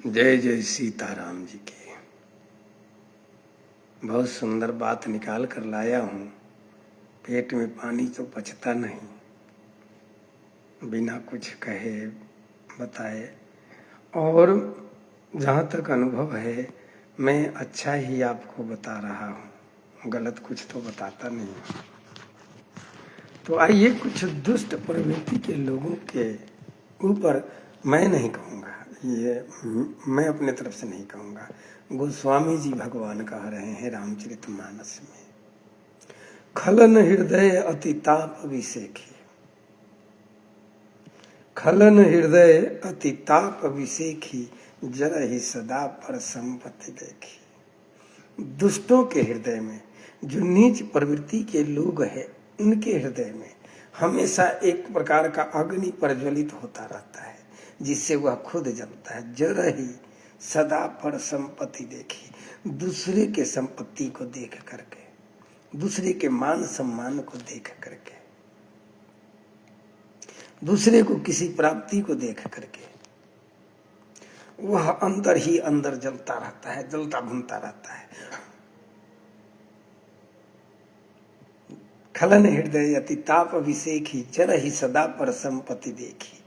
जय जय सीताराम जी की। बहुत सुंदर बात निकाल कर लाया हूँ। पेट में पानी तो पचता नहीं, बिना कुछ कहे बताए। और जहाँ तक अनुभव है, मैं अच्छा ही आपको बता रहा हूँ, गलत कुछ तो बताता नहीं। तो आइए कुछ दुष्ट प्रवृत्ति के लोगों के ऊपर मैं नहीं कहूँगा, ये मैं अपने तरफ से नहीं कहूँगा, गोस्वामी जी भगवान कह रहे हैं रामचरितमानस में। खलन हृदय अति ताप विसेखी, खलन हृदय अति ताप विसेखी, जरहि सदा पर संपत्ति देखी। दुष्टों के हृदय में, जो नीच प्रवृत्ति के लोग हैं, उनके हृदय में हमेशा एक प्रकार का अग्नि प्रज्वलित होता रहता है, जिससे वह खुद जलता है। जरहि सदा पर संपत्ति देखी, दूसरे के संपत्ति को देख करके, दूसरे के मान सम्मान को देख करके, दूसरे को किसी प्राप्ति को देख करके वह अंदर ही अंदर जलता रहता है, जलता भुनता रहता है। खलन हृदय अति ताप अभिषेखी, जरहि सदा पर संपत्ति देखी।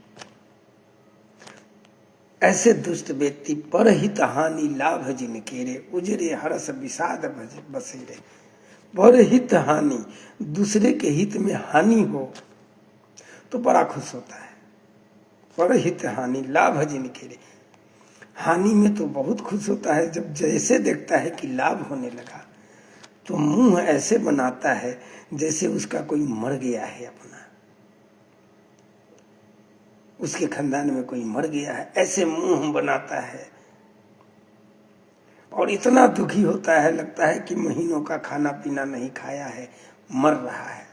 ऐसे दुष्ट व्यक्ति परहित हानि लाभ जिन केरे, उजरे हर्ष विषाद बसेरे। परहित हानि, दूसरे के हित में हानि हो तो बड़ा खुश होता है। परहित हानि लाभ जिन केरे, हानि में तो बहुत खुश होता है। जब जैसे देखता है कि लाभ होने लगा तो मुंह ऐसे बनाता है जैसे उसका कोई मर गया है, अपना उसके खानदान में कोई मर गया है, ऐसे मुंह बनाता है। और इतना दुखी होता है, लगता है कि महीनों का खाना पीना नहीं खाया है, मर रहा है।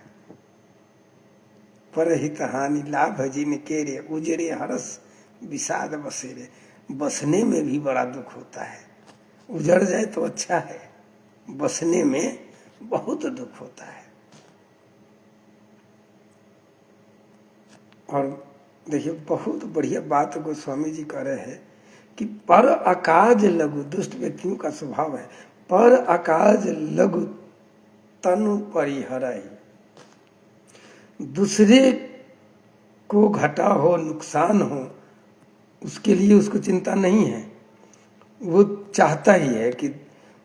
परहित हानि लाभ जिन केरे, उजरे हर्ष विषाद बसेरे। बसने में भी बड़ा दुख होता है। उजड़ जाए तो अच्छा है, बसने में बहुत दुख होता है। और देखिए, बहुत बढ़िया बात गोस्वामी जी कह रहे हैं कि पर अकाज लघु, दुष्ट व्यक्तियों का स्वभाव है, पर अकाज लघु तनु परिहरहि। दूसरे को घटा हो, नुकसान हो, उसके लिए उसको चिंता नहीं है। वो चाहता ही है कि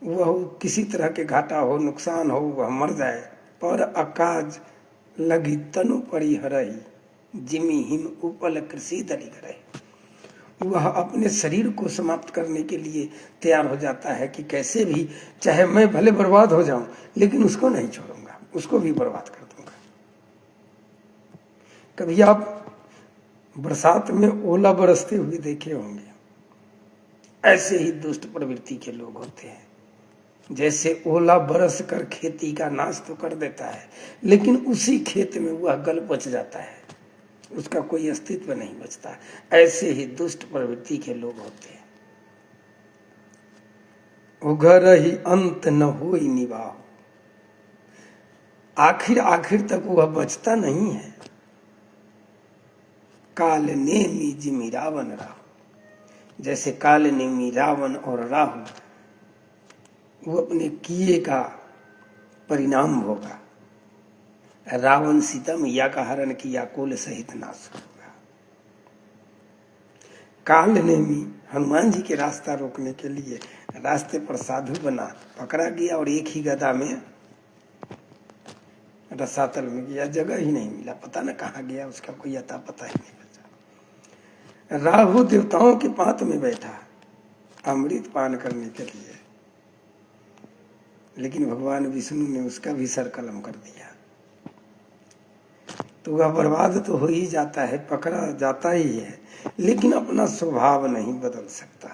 वह किसी तरह के घाटा हो, नुकसान हो, वह मर जाए। पर अकाज लगी तनु परिहरहि, जिमि हिम उपल कृषि दलिगरहि। वह अपने शरीर को समाप्त करने के लिए तैयार हो जाता है कि कैसे भी, चाहे मैं भले बर्बाद हो जाऊं, लेकिन उसको नहीं छोड़ूंगा, उसको भी बर्बाद कर दूंगा। कभी आप बरसात में ओला बरसते हुए देखे होंगे। ऐसे ही दुष्ट प्रवृत्ति के लोग होते हैं। जैसे ओला बरस कर खेती का नाश तो कर देता है, लेकिन उसी खेत में वह गल बच जाता है, उसका कोई अस्तित्व नहीं बचता। ऐसे ही दुष्ट प्रवृत्ति के लोग होते हैं। उघर ही अंत न होई निवाह, आखिर आखिर तक वह बचता नहीं है। काल नेमि जिमि रावण राहु, जैसे काल नेमि रावण और राहु, वो अपने किए का परिणाम होगा। रावण सीता मैया का हरण किया, कुल सहित नाश होगा। काल नेमि, हनुमान जी के रास्ता रोकने के लिए रास्ते पर साधु बना, पकड़ा गया और एक ही गदा में रसातल में गया, जगह ही नहीं मिला, पता न कहाँ गया, उसका कोई अता पता ही नहीं बचा। राहु देवताओं के पात में बैठा अमृत पान करने के लिए, लेकिन भगवान विष्णु ने उसका भी सर कलम कर दिया। तो वह बर्बाद तो हो ही जाता है, पकड़ा जाता ही है, लेकिन अपना स्वभाव नहीं बदल सकता।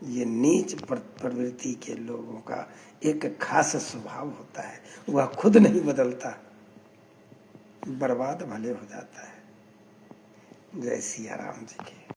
ये नीच प्रवृत्ति के लोगों का एक खास स्वभाव होता है, वह खुद नहीं बदलता, बर्बाद भले हो जाता है। जय सिया राम जी की।